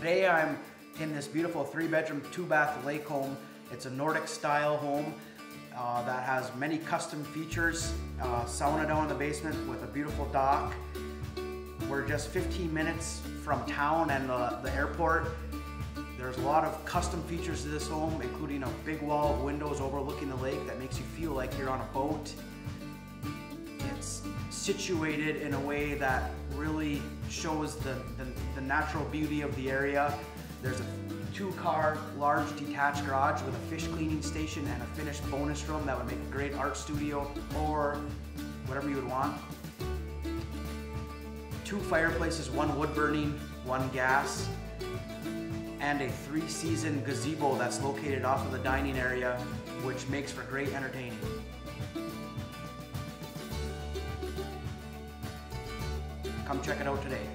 Today I'm in this beautiful 3-bedroom, 2-bath lake home. It's a Nordic-style home that has many custom features. Sauna down in the basement with a beautiful dock. We're just 15 minutes from town and the airport. There's a lot of custom features to this home, including a big wall of windows overlooking the lake that makes you feel like you're on a boat. It's situated in a way that really shows the natural beauty of the area. There's a 2-car large detached garage with a fish cleaning station and a finished bonus room that would make a great art studio or whatever you would want. 2 fireplaces, 1 wood burning, 1 gas, and a 3-season gazebo that's located off of the dining area, which makes for great entertaining. Come check it out today.